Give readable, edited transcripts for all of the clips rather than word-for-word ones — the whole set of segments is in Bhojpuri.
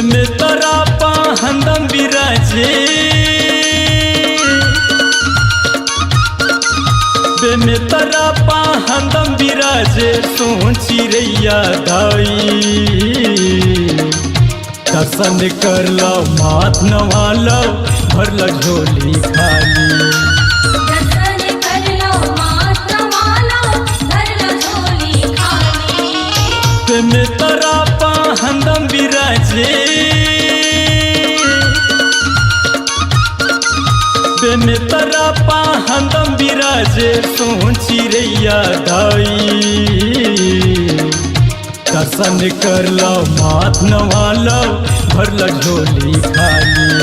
में तरा पाहंदम बिराजे में तरा पाहंदम बिराजे सोची रैया दाई दर्शन कर लो मात नवा लो भर लो झोली खाली में तरा पाहंदम बिराजे में तरा पाहंदम बिराजे सोची रैया दाई दर्शन कर लो मात नवा लो भर लो झोली खाली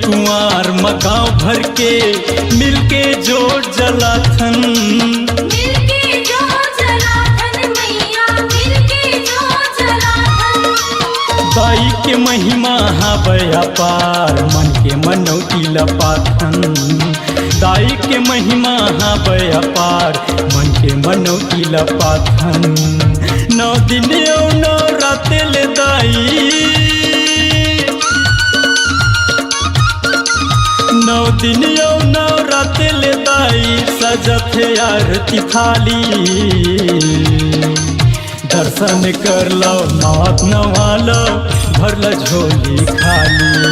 कुंवार मकाओ भर के मिलके जोड़ जलाथन दाई के महिमा हावे अपार मन के मनौती लपाथन दाई के महिमा हावे अपार मन के मनौती लपाथन 9 दिन 9 रात ले दाई 9 दिन 9 रात ले दाई सजत आरती थाली दर्शन कर लो नाथ नवा लो भर लो झोली खाली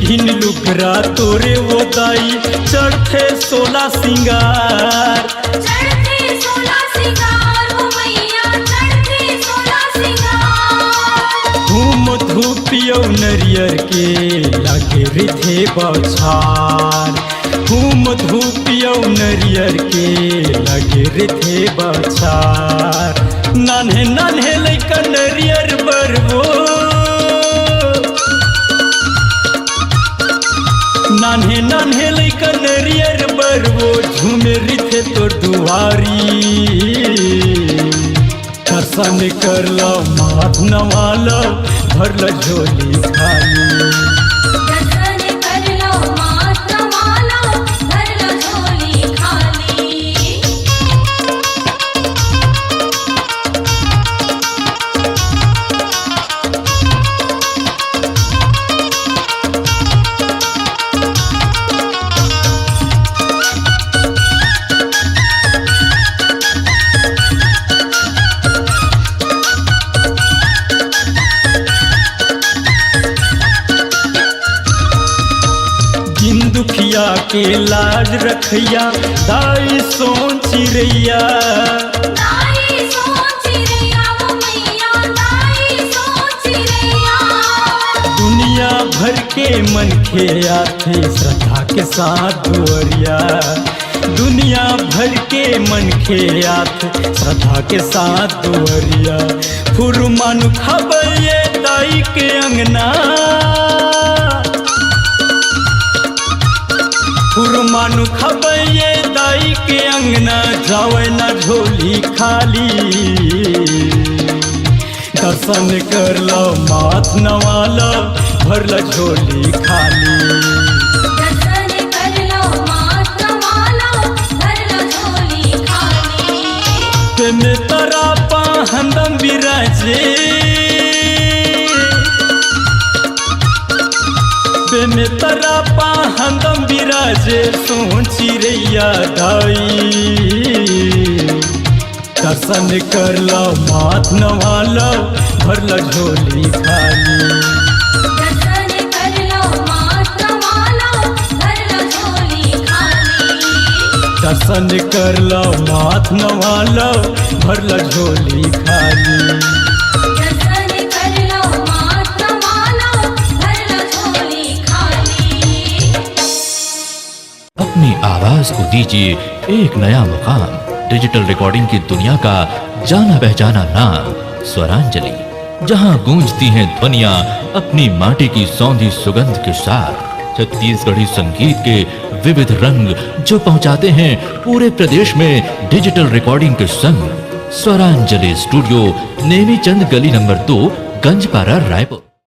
घिन लुकरा तोरे वो दाई चढ़ते 16 सिंगार घूम धूपियो नरियर के लगे रिथे बछार घूम धूपियो नरियर के लगे रिथे बछार नान्हे नान्हे लइका नरियर बरबो नान्हे नान्हे लइका नरियर बरबो झूमे रिथे तो दुआरी दर्शन कर लो माथ नवा लो भर लो झोली खाली दुखिया के लाज रखैया दाई सोची रैया दुनिया भर के मन के आथे श्रद्धा के साथ दुआरिया दुनिया भर के मन के आथे श्रद्धा के साथ दुआरिया फुरमान खबरिए दाई के अंगना फुरमानु खबैये दाई के अंगना जावे न झोली खाली दर्शन कर लो माथ नवा लो भर लो झोली खाली में तरा पाहंदम बिराजे में तरा पाहंदम बिराजे सोची रैया दाई दर्शन कर लो माथ नवा लो भर लो झोली खाली। दर्शन कर लो माथ नवा लो भर लो झोली खाली। दर्शन कर लो माथ नवा लो भर लो झोली खाली। दर्शन कर लो माथ नवा लो भर लो झोली खाली। अपनी आवाज को दीजिए एक नया मुकाम। डिजिटल रिकॉर्डिंग की दुनिया का जाना पहचाना नाम स्वरांजलि, जहां गूंजती हैं ध्वनियां अपनी माटी की सौंधी सुगंध के साथ। छत्तीसगढ़ी संगीत के विविध रंग जो पहुंचाते हैं पूरे प्रदेश में डिजिटल रिकॉर्डिंग के संग। स्वरांजलि स्टूडियो, नेमी चंद गली नंबर 2, गंजपारा, रायपुर।